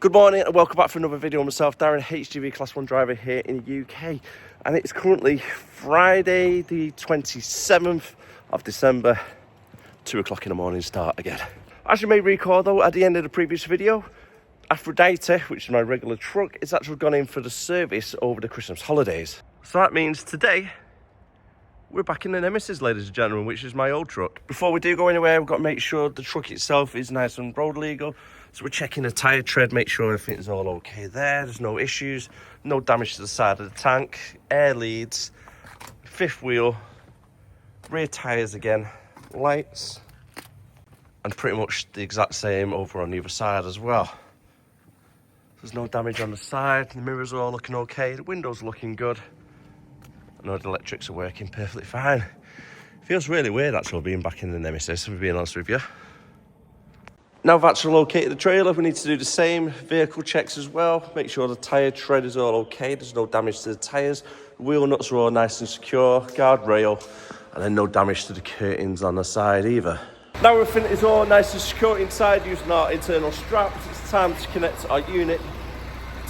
Good morning and welcome back for another video on myself, Darren, HGV Class 1 driver here in the UK. And it's currently Friday the 27th of December, 2 o'clock in the morning start again. As you may recall though, at the end of the previous video, Aphrodite, which is my regular truck, is actually gone in for the service over the Christmas holidays. So that means today, we're back in the Nemesis, ladies and gentlemen, which is my old truck. Before we do go anywhere, we've got to make sure the truck itself is nice and road legal. So we're checking the tyre tread, make sure everything's all okay there. There's no issues, no damage to the side of the tank, air leads, fifth wheel, rear tyres again, lights, and pretty much the exact same over on the other side as well. There's no damage on the side, the mirrors are all looking okay, the windows are looking good. I know the electrics are working perfectly fine. Feels really weird actually being back in the Nemesis, if I'm being honest with you. Now I've actually located the trailer, we need to do the same vehicle checks as well. Make sure the tyre tread is all okay, there's no damage to the tyres. The wheel nuts are all nice and secure, guardrail, and then no damage to the curtains on the side either. Now everything is all nice and secure inside using our internal straps. It's time to connect our unit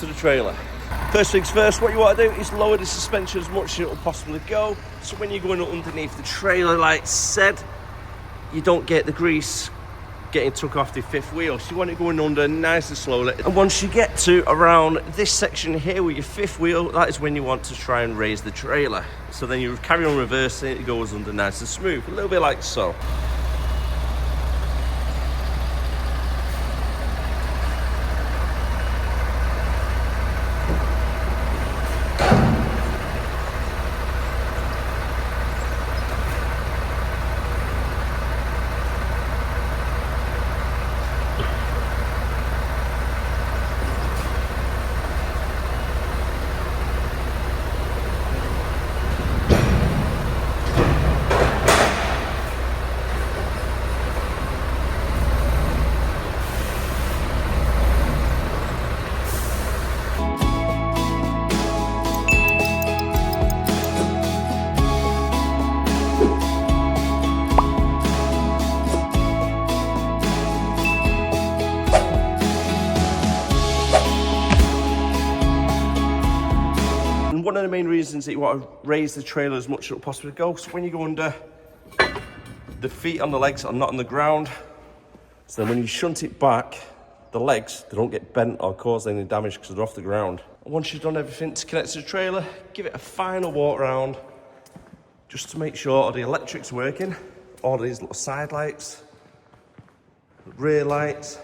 to the trailer. First things first, what you want to do is lower the suspension as much as it will possibly go. So when you're going underneath the trailer, like said, you don't get the grease getting took off the fifth wheel. So you want it going under nice and slowly. And once you get to around this section here with your fifth wheel, that is when you want to try and raise the trailer. So then you carry on reversing it, it goes under nice and smooth, a little bit like so. One of the main reasons that you want to raise the trailer as much as it will possibly go, so when you go under, the feet on the legs are not on the ground, so then when you shunt it back, the legs, they don't get bent or cause any damage because they're off the ground. And once you've done everything to connect to the trailer, give it a final walk around just to make sure all the electric's working, all these little side lights, rear lights,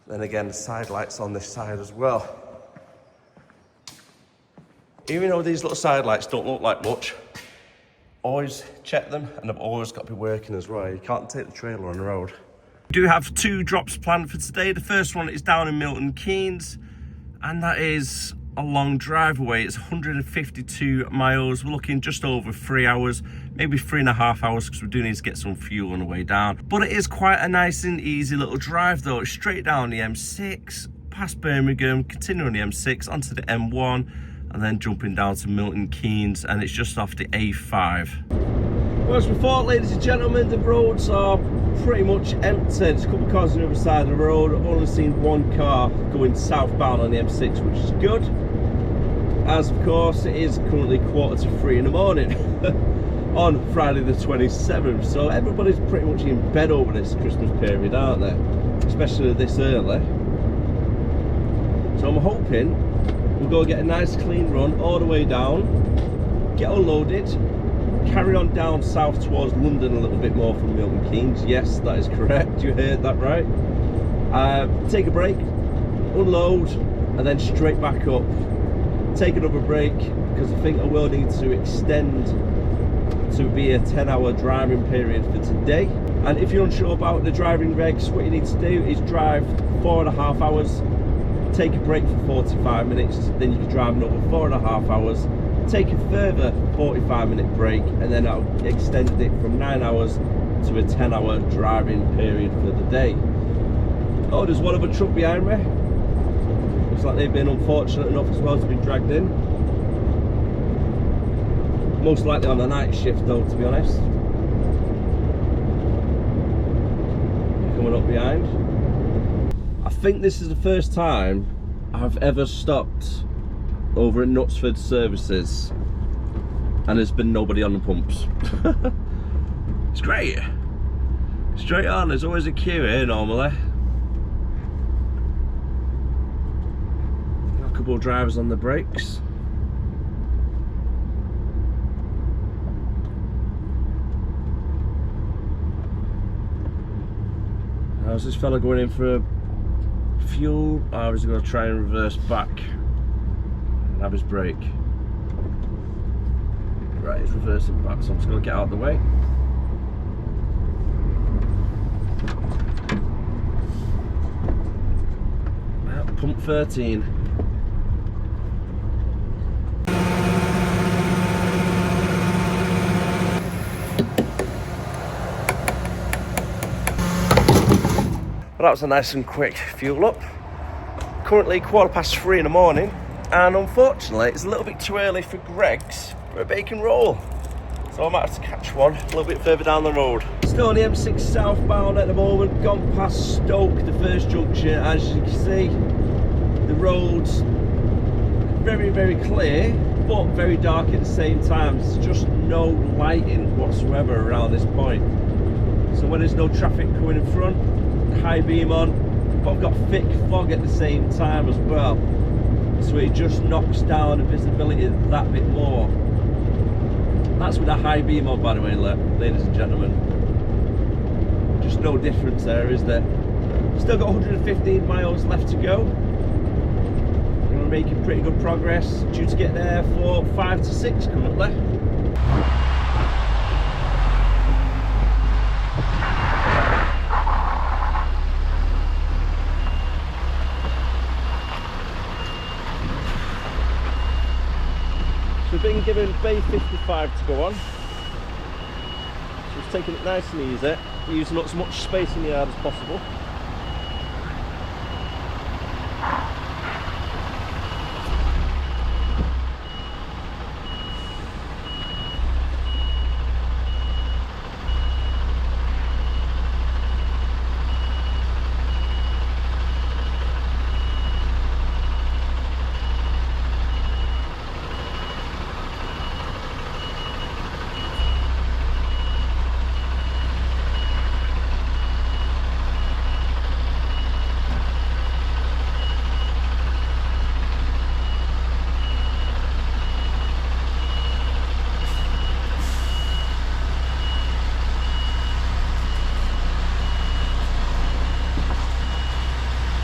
then again the side lights on this side as well. Even though these little side lights don't look like much, always check them, and they've always got to be working as well. You can't take the trailer on the road. We do have two drops planned for today. The first one is down in Milton Keynes, and that is a long drive away. It's 152 miles. We're looking just over 3 hours, maybe 3.5 hours, because we do need to get some fuel on the way down. But it is quite a nice and easy little drive though. It's straight down the M6, past Birmingham, continuing on the M6, onto the M1, and then jumping down to Milton Keynes, and it's just off the A5. Well, as we thought, ladies and gentlemen, the roads are pretty much empty. There's a couple of cars on the other side of the road. I've only seen one car going southbound on the M6, which is good, as of course it is currently 2:45 in the morning on Friday the 27th. So everybody's pretty much in bed over this Christmas period, aren't they? Especially this early. So I'm hoping we'll go get a nice clean run all the way down, get unloaded, carry on down south towards London a little bit more from Milton Keynes. Yes, that is correct, you heard that right. Take a break, unload, and then straight back up. Take another break, because I think I will need to extend to be a 10-hour driving period for today. And if you're unsure about the driving regs, what you need to do is drive 4.5 hours, take a break for 45 minutes, then you can drive another 4.5 hours, take a further 45-minute break, and then I'll extend it from 9 hours to a 10-hour driving period for the day. Oh, there's one other truck behind me. Looks like they've been unfortunate enough as well to be dragged in. Most likely on the night shift though, to be honest. Coming up behind. I think this is the first time I've ever stopped over at Knutsford Services and there's been nobody on the pumps. It's great. Straight on, there's always a queue here normally. Got a couple of drivers on the brakes. How's this fella going in for a fuel? Or is he going to try and reverse back and have his brake? Right, he's reversing back, so I'm just going to get out of the way. Pump 13. Well, that was a nice and quick fuel up. Currently 3:15 in the morning, and unfortunately it's a little bit too early for Greg's for a bacon roll. So I might have to catch one a little bit further down the road. Still on the M6 southbound at the moment, gone past Stoke, the first junction. As you can see, the road's very, very clear, but very dark at the same time. There's just no lighting whatsoever around this point. So when there's no traffic coming in front, high beam on, but I've got thick fog at the same time as well. So it just knocks down the visibility that bit more. That's with a high beam on, by the way, ladies and gentlemen. Just no difference there, is there? Still got 115 miles left to go. We're making pretty good progress. Due to get there for 5 to 6 currently. We've been given bay 55 to go on, so it's taking it nice and easy, using up as much space in the yard as possible.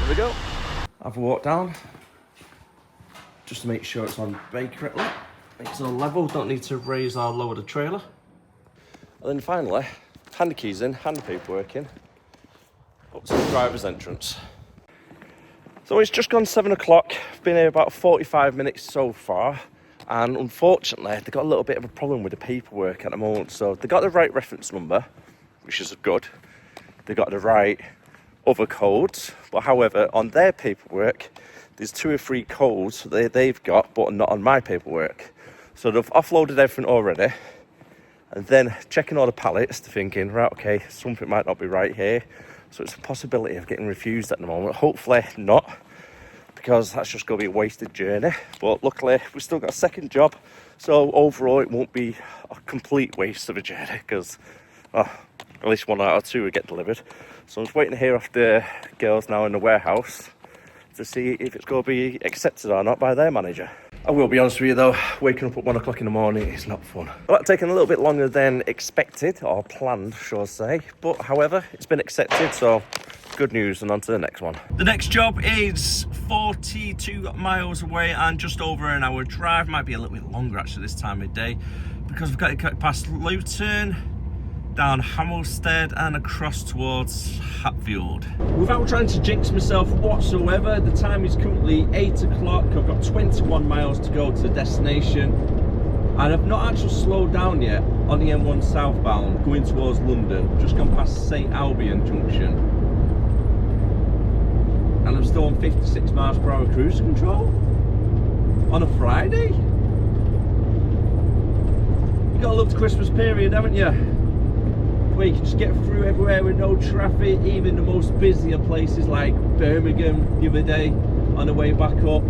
We go. Have a walk down just to make sure it's on bay correctly. It's on level, don't need to raise or lower the trailer. And then finally, hand the keys in, hand the paperwork in, up to the driver's entrance. So it's just gone 7 o'clock. I've been here about 45 minutes so far, and unfortunately they've got a little bit of a problem with the paperwork at the moment. So they got the right reference number, which is good. They got the right other codes, but however on their paperwork there's 2 or 3 codes they've got but not on my paperwork. So they've offloaded everything already, and then checking all the pallets, thinking, right, okay, something might not be right here. So it's a possibility of getting refused at the moment. Hopefully not, because that's just going to be a wasted journey. But luckily we've still got a second job, so overall it won't be a complete waste of a journey, because at least 1 out of 2 will get delivered. So I'm just waiting to hear off the girls now in the warehouse to see if it's going to be accepted or not by their manager. I will be honest with you though, waking up at 1 o'clock in the morning is not fun. Well, that's taken a little bit longer than expected, or planned, shall I say. But however, it's been accepted, so good news, and on to the next one. The next job is 42 miles away and just over an hour drive. Might be a little bit longer actually this time of day, because we've got to cut past Luton, down Hamelstead and across towards Hatfield. Without trying to jinx myself whatsoever, the time is currently 8 o'clock. I've got 21 miles to go to the destination, and I've not actually slowed down yet on the M1 southbound going towards London. Just gone past St Albion Junction, and I'm still on 56 miles per hour cruise control on a Friday. You gotta love the Christmas period, haven't you? where you can just get through everywhere with no traffic, even the most busier places like Birmingham the other day on the way back up.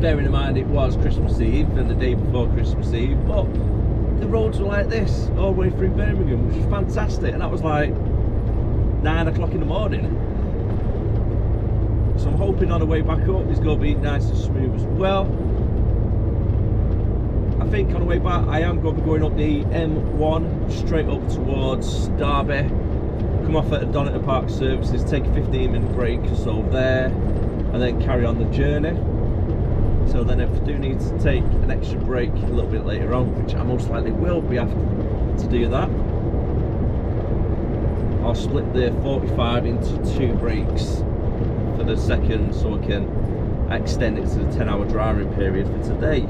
Bearing in mind it was Christmas Eve and the day before Christmas Eve, but the roads were like this all the way through Birmingham, which was fantastic, and that was like 9 o'clock in the morning. So I'm hoping on the way back up it's going to be nice and smooth as well. I think on the way back I am going to be going up the M1 straight up towards Derby, come off at the Donington Park services, take a 15-minute break or so there, and then carry on the journey. So then if I do need to take an extra break a little bit later on, which I most likely will be after to do that, I'll split the 45 into 2 breaks for the second, so I can extend it to the 10-hour driving period for today.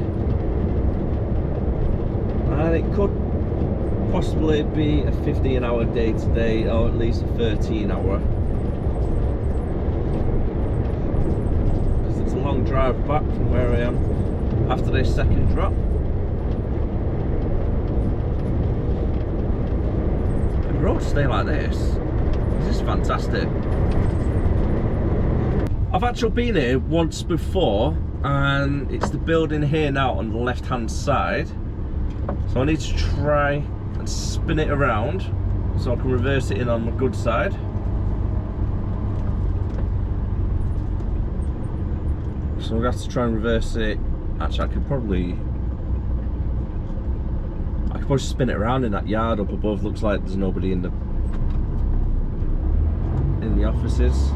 And it could possibly be a 15-hour day today, or at least a 13-hour. Because it's a long drive back from where I am after this second drop. The roads stay like this. This is fantastic. I've actually been here once before, and it's the building here now on the left-hand side. So I need to try and spin it around so I can reverse it in on my good side. So I'm going to have to try and reverse it. Actually, I could probably spin it around in that yard up above. Looks like there's nobody in the offices.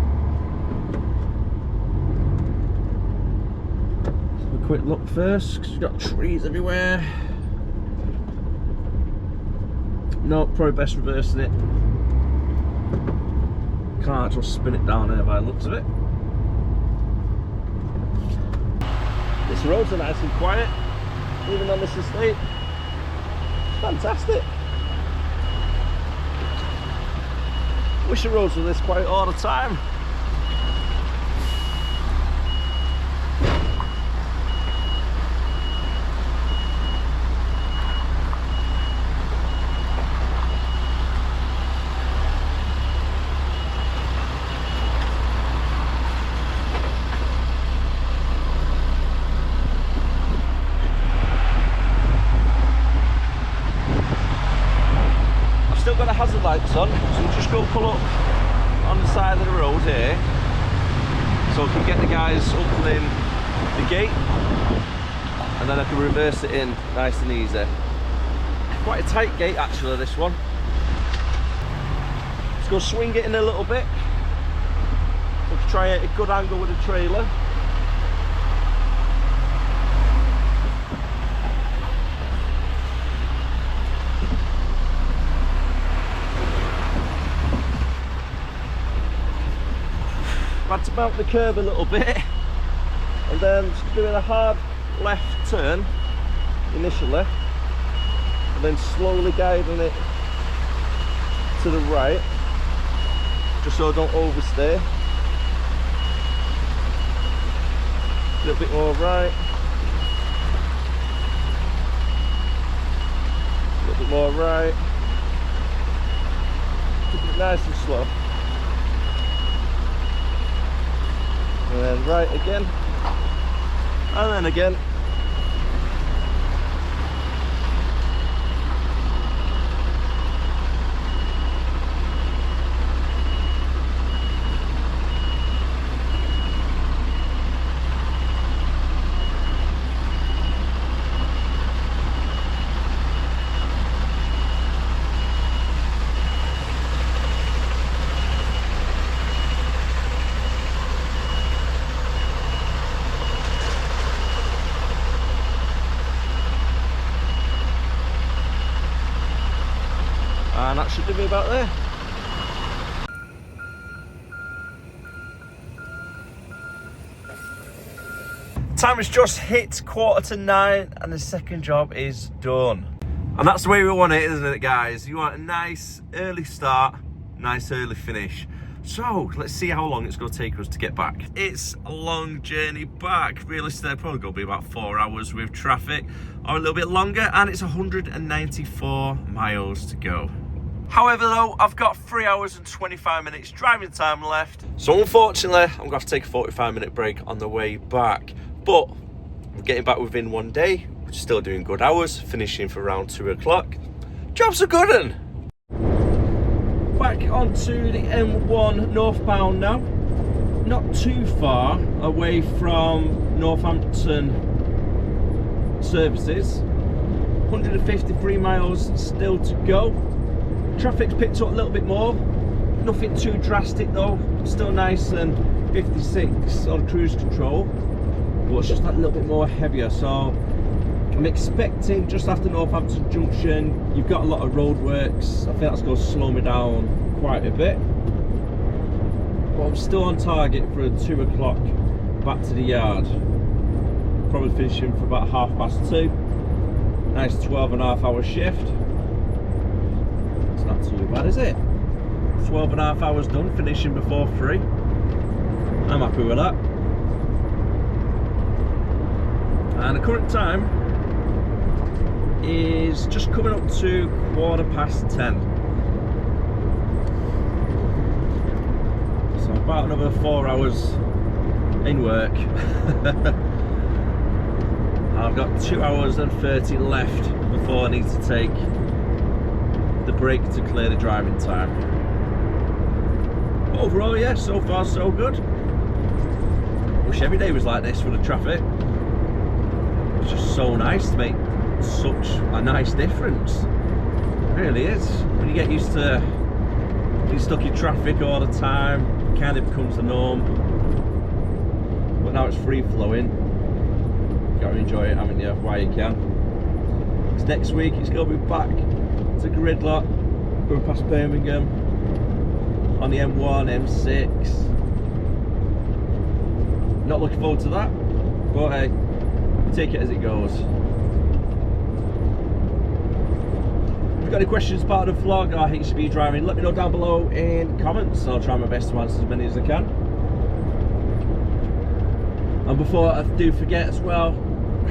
Let's have a quick look first, because we've got trees everywhere. No, probably best reversing it. Can't just spin it down there by the looks of it. This road's nice and quiet, even on this estate. It's fantastic. Wish the roads were this quiet all the time. Got the hazard lights on, so we'll just go pull up on the side of the road here so I can get the guys opening the gate, and then I can reverse it in nice and easy. Quite a tight gate actually, this one. Let's go swing it in a little bit. Let's try a good angle with the trailer. Had to mount the curb a little bit, and then just doing a hard left turn initially, and then slowly guiding it to the right, just so I don't overstay. A little bit more right, a little bit more right, keep it nice and slow. And then right again, and then again. And that should be about there. Time has just hit 9:15 and the second job is done. And that's the way we want it, isn't it, guys? You want a nice early start, nice early finish. So let's see how long it's going to take us to get back. It's a long journey back. Realistically, probably going to be about 4 hours with traffic, or a little bit longer, and it's 194 miles to go. However though, I've got 3 hours and 25 minutes driving time left. So unfortunately, I'm going to have to take a 45-minute break on the way back. But we're getting back within 1 day. We're still doing good hours, finishing for around 2 o'clock. Job's a good one. Back onto the M1 northbound now. Not too far away from Northampton services. 153 miles still to go. Traffic's picked up a little bit more. Nothing too drastic though. Still nice and 56 on cruise control. But it's just that little bit more heavier. So I'm expecting just after Northampton Junction, you've got a lot of roadworks. I think that's going to slow me down quite a bit. But I'm still on target for a 2 o'clock back to the yard. Probably finishing for about 2:30. Nice 12.5 hour shift. It's not too bad, is it? 12.5 hours done, finishing before 3. I'm happy with that. And the current time is just coming up to 10:15. So about another 4 hours in work. I've got 2 hours and 30 left before I need to take the break to clear the driving time. But overall, yeah, so far so good. Wish every day was like this for the traffic. It's just so nice to make such a nice difference. It really is. When you get used to being stuck in traffic all the time, it kind of becomes the norm. But now it's free flowing. Got to enjoy it, haven't you, while you can. Because next week it's going to be back to gridlock, going past Birmingham on the M1, M6. Not looking forward to that, but hey, we take it as it goes. If you've got any questions about the vlog or HCV driving, let me know down below in comments. I'll try my best to answer as many as I can. And before I do forget as well,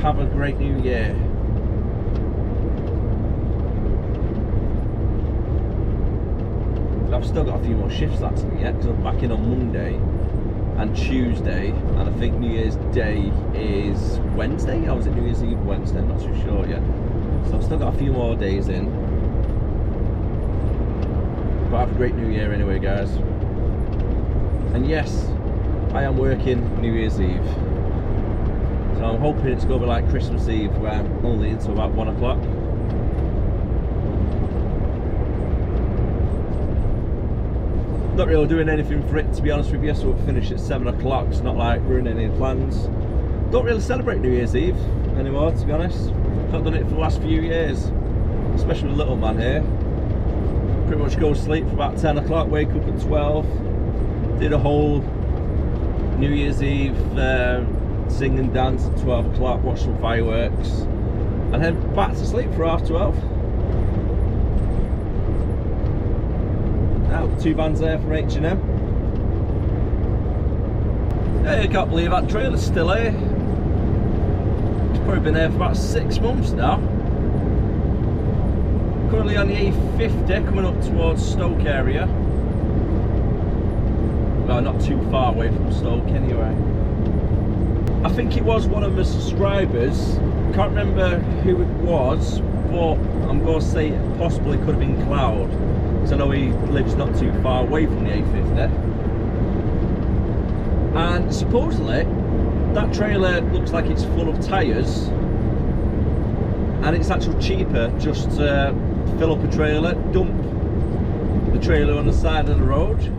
have a great new year. I've still got a few more shifts actually yet, because I'm back in on Monday and Tuesday, and I think New Year's Day is Wednesday, or was it New Year's Eve Wednesday? I'm not too sure yet. So I've still got a few more days in. But have a great new year anyway, guys. And yes, I am working New Year's Eve. So I'm hoping it's going to be like Christmas Eve, where I'm only until about 1 o'clock. Not really doing anything for it, to be honest with you, so we'll finish at 7 o'clock. It's not like ruining any plans. Don't really celebrate New Year's Eve anymore, to be honest. Not done it for the last few years, especially with little man here. Pretty much go to sleep for about 10 o'clock, wake up at 12. Did a whole New Year's Eve sing and dance at 12 o'clock, watch some fireworks, and then back to sleep for 12:30. Now, 2 vans there from H&M. Hey, I can't believe that trailer's still here. It's probably been there for about 6 months now. Currently on the A50, coming up towards Stoke area. Well, not too far away from Stoke anyway. I think it was one of my subscribers, can't remember who it was, but I'm going to say it possibly could have been Cloud, because I know he lives not too far away from the A50. And supposedly that trailer looks like it's full of tyres, and it's actually cheaper just to fill up a trailer, dump the trailer on the side of the road,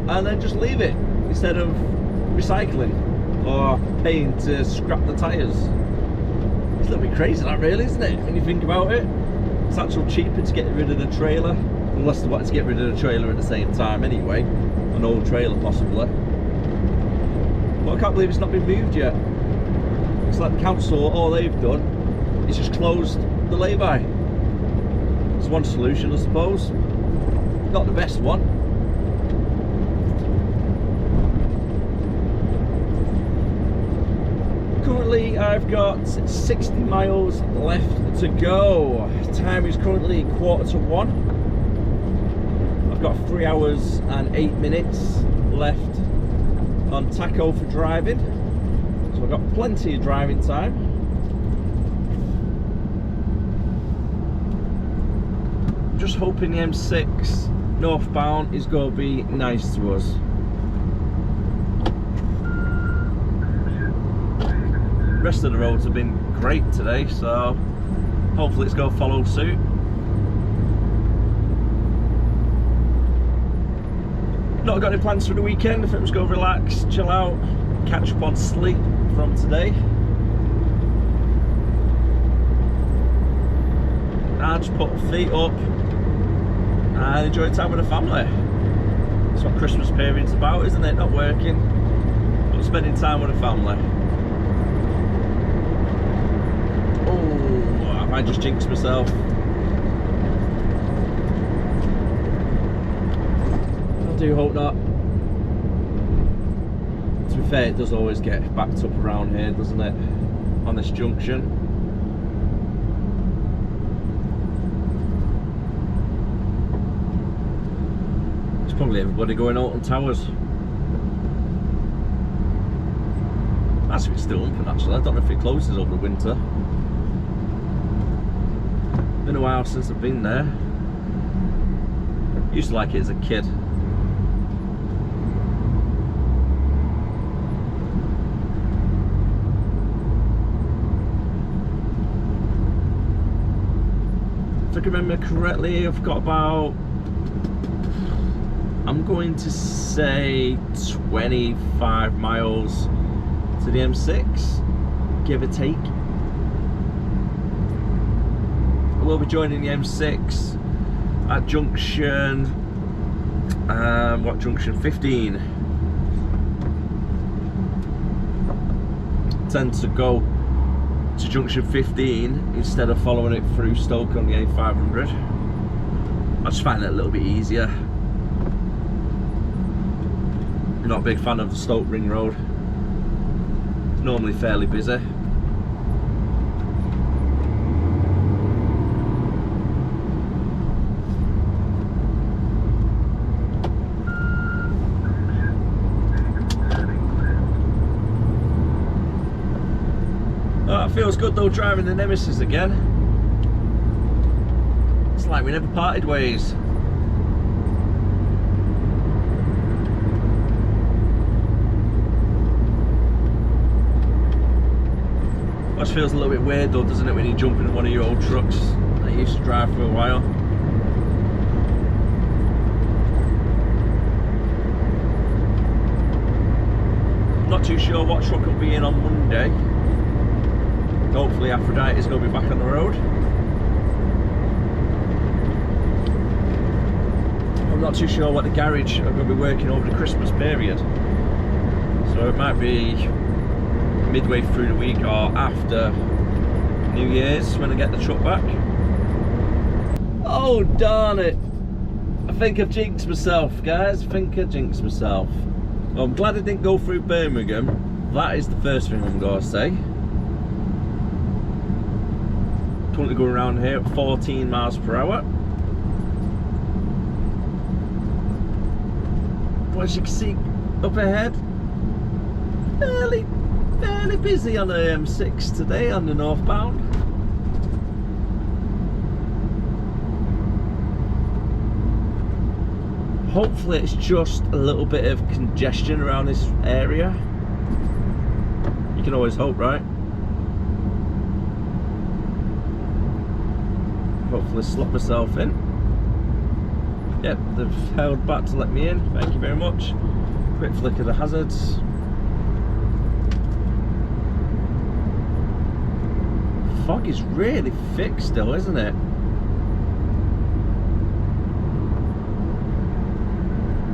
and then just leave it instead of recycling or paying to scrap the tyres. It's a little bit crazy, that really, isn't it, when you think about it? It's actually cheaper to get rid of the trailer, unless they wanted to get rid of the trailer at the same time anyway, an old trailer possibly. But I can't believe it's not been moved yet. It's like the council, all they've done is just closed the lay-by. It's one solution, I suppose. Not the best one. Currently I've got 60 miles left to go. Time is currently 1:45. got 3 hours and 8 minutes left on tacho for driving, so I've got plenty of driving time. Just hoping the M6 northbound is going to be nice to us. The rest of the roads have been great today, so hopefully it's going to follow suit. Not got any plans for the weekend. I think I'm just going to relax, chill out, catch up on sleep from today. And just put the feet up and enjoy time with the family. That's what Christmas period's about, isn't it? Not working, but spending time with the family. Oh, have I just jinxed myself? I do hope not. To be fair, it does always get backed up around here, doesn't it? On this junction. Probably everybody going out on towers. That's if it's still open actually. I don't know if it closes over the winter. Been a while since I've been there. Used to like it as a kid. If I can remember correctly, I've got about, I'm going to say 25 miles to the M6, give or take. I will be joining the M6 at junction, what junction? 15. Tend to go to junction 15 instead of following it through Stoke on the A500. I just find it a little bit easier. Not a big fan of the Stoke Ring Road. It's normally fairly busy. Oh, it feels good though driving the Nemesis again. It's like we never parted ways. It feels a little bit weird though, doesn't it, when you jump into one of your old trucks that you used to drive for a while. Not too sure what truck will be in on Monday. Hopefully Aphrodite's going to be back on the road. I'm not too sure what the garage are going to be working over the Christmas period. So it might be midway through the week or after New Year's when I get the truck back. Oh darn it, I think I've jinxed myself, guys. I think I jinxed myself. Well, I'm glad I didn't go through Birmingham. That is the first thing I'm going to say. Currently going around here at 14 miles per hour. But as you can see up ahead, fairly busy on the M6 today on the northbound. Hopefully it's just a little bit of congestion around this area. You can always hope, right? Hopefully slot myself in. Yep, they've held back to let me in. Thank you very much. Quick flick of the hazards. Fog is really thick still, isn't it?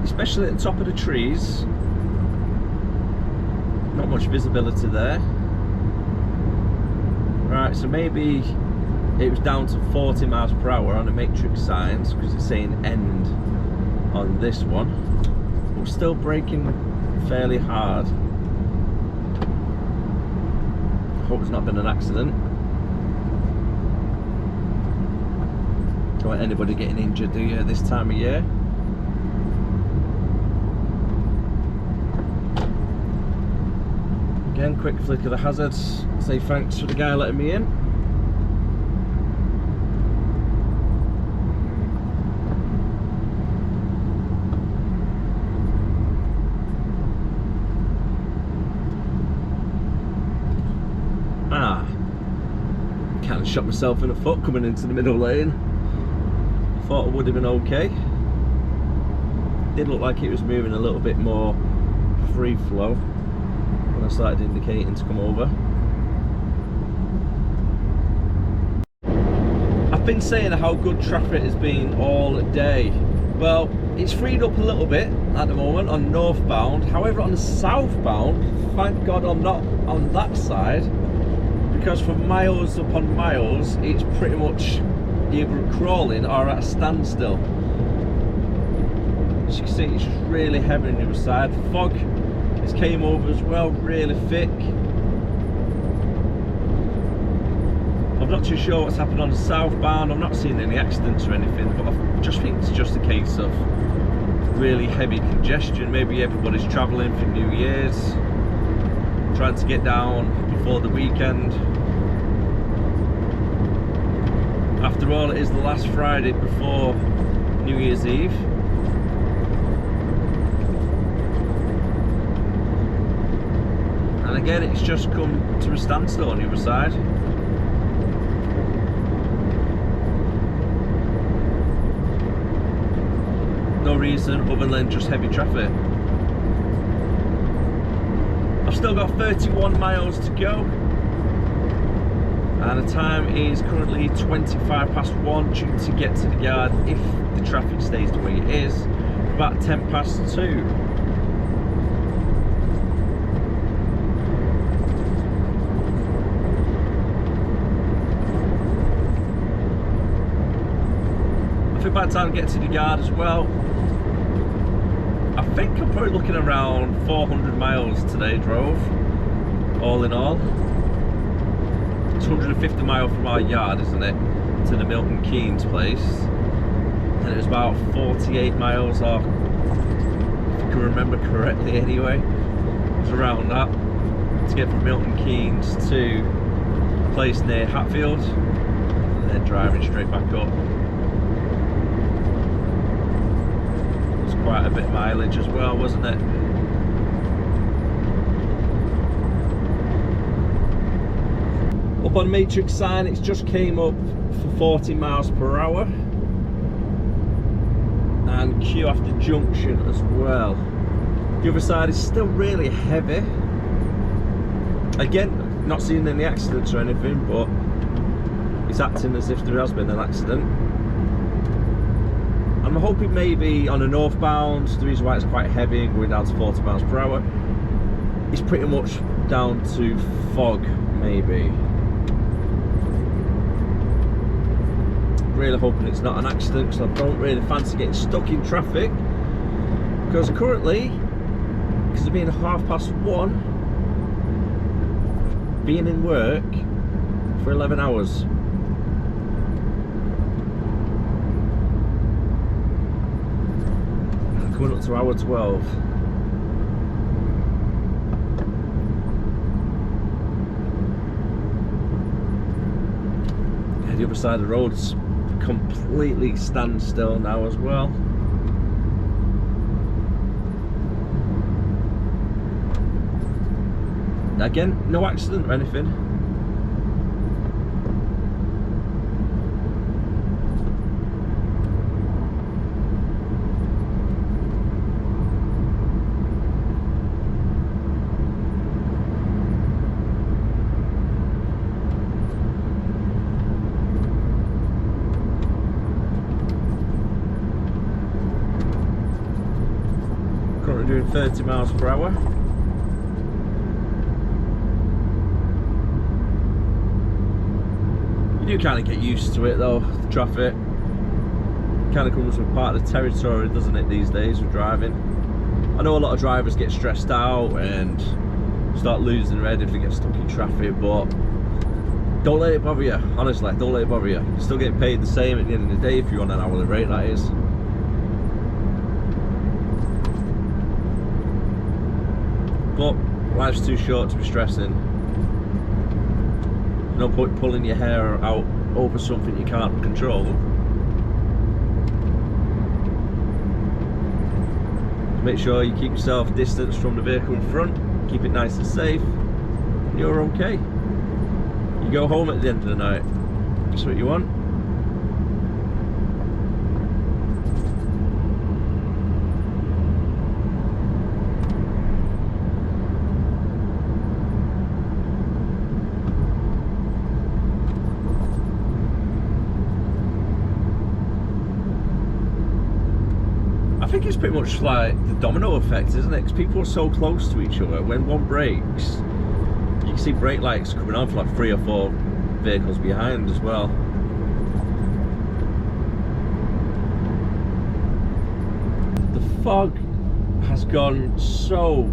Especially at the top of the trees. Not much visibility there. Right, so maybe it was down to 40 miles per hour on the matrix signs because it's saying end on this one. But we're still braking fairly hard. Hope it's not been an accident. Don't want anybody getting injured, do you, this time of year? Again, quick flick of the hazards. Say thanks for the guy letting me in. Kind of shot myself in the foot coming into the middle lane. Thought it would have been okay. Did look like it was moving a little bit more free flow when I started indicating to come over. I've been saying how good traffic has been all day. Well, it's freed up a little bit at the moment on northbound. However, on the southbound, thank God I'm not on that side, because for miles upon miles it's pretty much either crawling or at a standstill. As you can see, it's just really heavy on the other side. Fog has came over as well, really thick. I'm not too sure what's happened on the southbound. I'm not seeing any accidents or anything, but I just think it's just a case of really heavy congestion. Maybe everybody's travelling for New Year's, trying to get down before the weekend. After all, it is the last Friday before New Year's Eve. And again, it's just come to a standstill on the other side. No reason other than just heavy traffic. I've still got 31 miles to go, and the time is currently 1:25 due to get to the yard, if the traffic stays the way it is, about 2:10. I think by the time I get to the yard as well, I think I'm probably looking around 400 miles today drove, all in all. It's 150 miles from our yard, isn't it, to the Milton Keynes place. And it was about 48 miles, or if I can remember correctly anyway, it was around that, to get from Milton Keynes to a place near Hatfield, and then driving straight back up. Quite a bit of mileage as well, wasn't it? Up on matrix sign, it's just came up for 40 miles per hour, and queue after junction as well. The other side is still really heavy. Again, not seeing any accidents or anything, but it's acting as if there has been an accident. I'm hoping maybe on a northbound, the reason why it's quite heavy and going down to 40 miles per hour, it's pretty much down to fog, maybe. Really hoping it's not an accident, because I don't really fancy getting stuck in traffic. Because currently, because of being 1:30, being in work for 11 hours. Going up to hour 12. Yeah, the other side of the road's completely standstill now as well. Again, no accident or anything. Doing 30 miles per hour. You do kind of get used to it though, the traffic. Kind of comes with part of the territory, doesn't it, these days with driving. I know a lot of drivers get stressed out and start losing their head if they get stuck in traffic, but don't let it bother you, honestly, don't let it bother you. You're still getting paid the same at the end of the day if you're on an hourly rate, that is. But Life's too short to be stressing. No point pulling your hair out over something you can't control. Make sure you keep yourself distanced from the vehicle in front, keep it nice and safe, and you're okay. You go home at the end of the night. That's what you want. I think it's pretty much like the domino effect, isn't it? Because people are so close to each other. When one breaks, you can see brake lights coming on for like 3 or 4 vehicles behind as well. The fog has gone so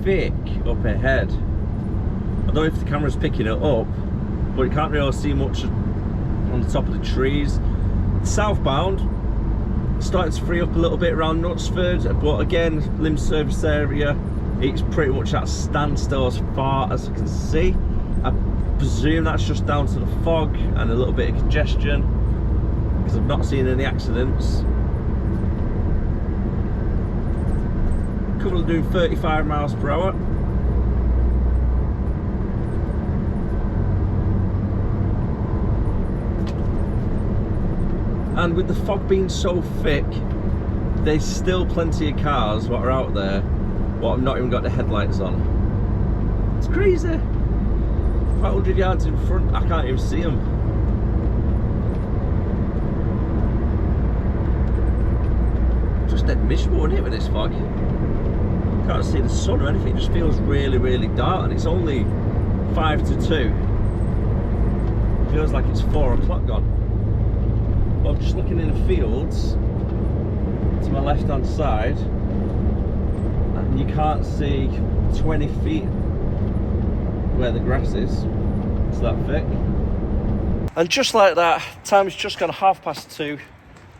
thick up ahead. I don't know if the camera's picking it up, but you can't really see much on the top of the trees. Southbound, starting to free up a little bit around Knutsford, but again, Lim service area, it's pretty much at standstill as far as I can see. I presume that's just down to the fog and a little bit of congestion, because I've not seen any accidents. A couple are doing 35 miles per hour. And with the fog being so thick, there's still plenty of cars what are out there what have not even got the headlights on. It's crazy. 500 yards in front, I can't even see them. Just dead miserable, isn't it, with this fog? Can't see the sun or anything, it just feels really, really dark, and it's only 5 to 2. Feels like it's 4 o'clock gone. I'm just looking in the fields to my left hand side, and you can't see 20 feet where the grass is. It's that thick. And just like that, time's just gone 2:30.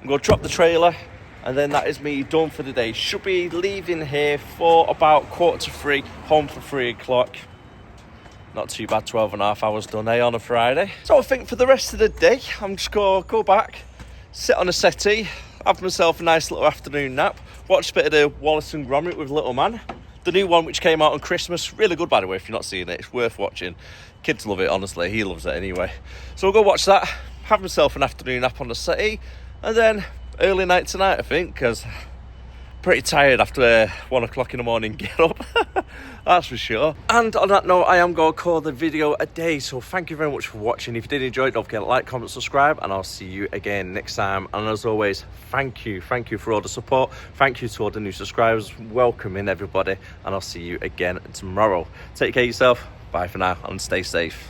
I'm going to drop the trailer, and then that is me done for the day. Should be leaving here for about 2:45, home for 3 o'clock. Not too bad, 12.5 hours done, on a Friday. So I think for the rest of the day, I'm just going to go back, sit on a settee, have myself a nice little afternoon nap, watch a bit of the Wallace and Gromit with Little Man. The new one which came out on Christmas, really good by the way if you're not seeing it, it's worth watching. Kids love it, honestly, he loves it anyway. So I'll go watch that, have myself an afternoon nap on the settee, and then early night tonight I think, because pretty tired after 1 o'clock in the morning get up. That's for sure. And on that note, I am going to call the video a day, so thank you very much for watching. If you did enjoy it, don't forget to like, comment, subscribe, and I'll see you again next time. And as always, thank you for all the support. Thank you to all the new subscribers, welcoming everybody, and I'll see you again tomorrow. Take care of yourself, bye for now, and stay safe.